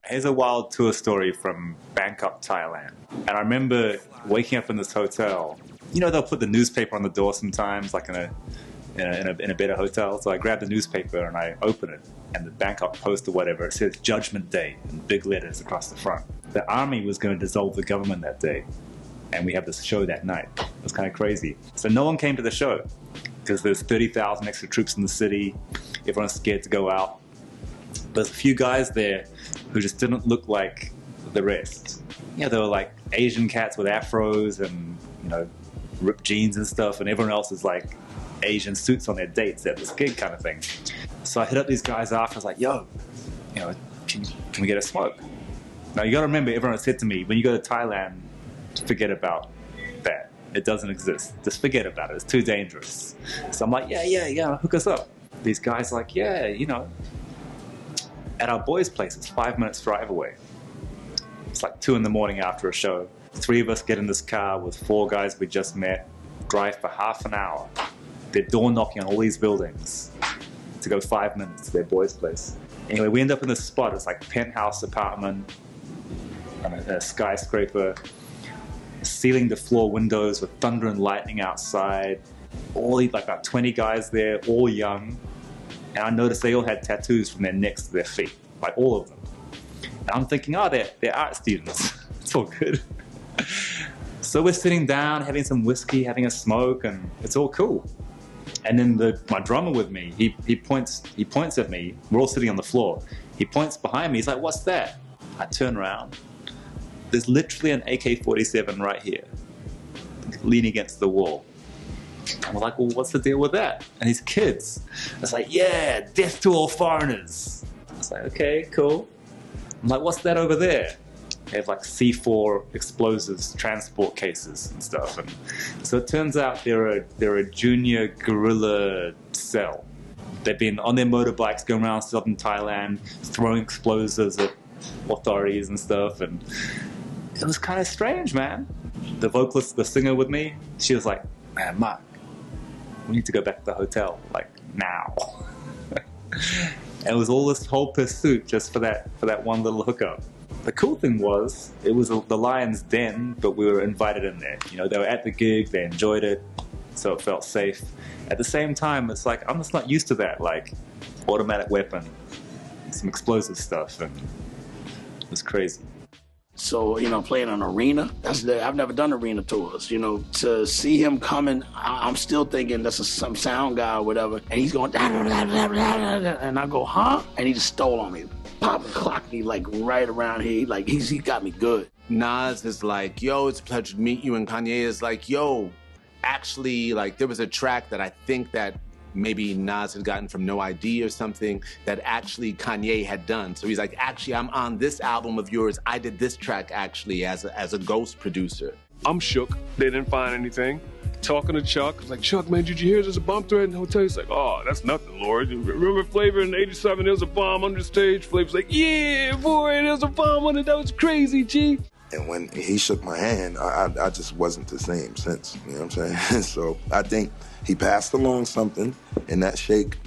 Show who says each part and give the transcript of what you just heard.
Speaker 1: Here's a wild tour story from Bangkok, Thailand. And I remember waking up in this hotel. You know, they'll put the newspaper on the door sometimes, like in a better hotel. So I grabbed the newspaper and I open it, and the Bangkok Post or whatever, it says Judgment Day in big letters across the front. The army was going to dissolve the government that day, and we have this show that night. It was kind of crazy. So no one came to the show because there's 30,000 extra troops in the city. Everyone's scared to go out. There's a few guys there who just didn't look like the rest. You know, they were like Asian cats with afros and, you know, ripped jeans and stuff, and everyone else is like Asian suits on their dates at this gig kind of thing. So I hit up these guys after. I was like, yo, you know, can we get a smoke? Now you gotta remember, everyone said to me, when you go to Thailand, forget about that. It doesn't exist. Just forget about it. It's too dangerous. So I'm like, yeah, hook us up. These guys are like, yeah, you know, at our boys' place, it's 5 minutes drive away. It's like 2 in the morning after a show. 3 of us get in this car with 4 guys we just met, drive for half an hour. They're door knocking on all these buildings to go 5 minutes to their boys' place. Anyway, we end up in this spot. It's like penthouse apartment, a skyscraper, ceiling to floor windows with thunder and lightning outside. All these, like about 20 guys there, all young. And I noticed they all had tattoos from their necks to their feet, like all of them. And I'm thinking, oh, they're art students. It's all good. So we're sitting down, having some whiskey, having a smoke, and it's all cool. And then my drummer with me, he points at me. We're all sitting on the floor. He points behind me. He's like, what's that? I turn around. There's literally an AK-47 right here, leaning against the wall. And we're like, well, what's the deal with that? And these kids, it's like, yeah, death to all foreigners. I was like, okay, cool. I'm like, what's that over there? They have like C4 explosives, transport cases and stuff. And so it turns out they're a junior guerrilla cell. They've been on their motorbikes going around southern Thailand, throwing explosives at authorities and stuff. And it was kind of strange, man. The vocalist, the singer with me, she was like, man, Mark, we need to go back to the hotel, like now. And it was all this whole pursuit just for that one little hookup. The cool thing was, it was the Lion's Den, but we were invited in there. You know, they were at the gig, they enjoyed it, so it felt safe. At the same time, it's like, I'm just not used to that, like, automatic weapon, some explosive stuff, and it was crazy.
Speaker 2: So, you know, playing an arena, I've never done arena tours, you know, to see him coming, I'm still thinking that's some sound guy or whatever, and he's going, and I go, huh? And he just stole on me. Pop and clocked me like right around here, like he got me good.
Speaker 3: Nas is like, yo, it's a pleasure to meet you, and Kanye is like, yo, actually, like, there was a track that I think that maybe Nas had gotten from No ID or something that actually Kanye had done. So he's like, actually, I'm on this album of yours. I did this track actually as a ghost producer.
Speaker 4: I'm shook. They didn't find anything. Talking to Chuck, like, Chuck, man, did you hear there's a bomb threat in the hotel? He's like, oh, that's nothing, Lord. Remember Flavor in '87, there was a bomb under the stage? Flavor's like, yeah, boy, there was a bomb under, that was crazy, G.
Speaker 5: And when he shook my hand, I just wasn't the same since, you know what I'm saying? So I think he passed along something in that shake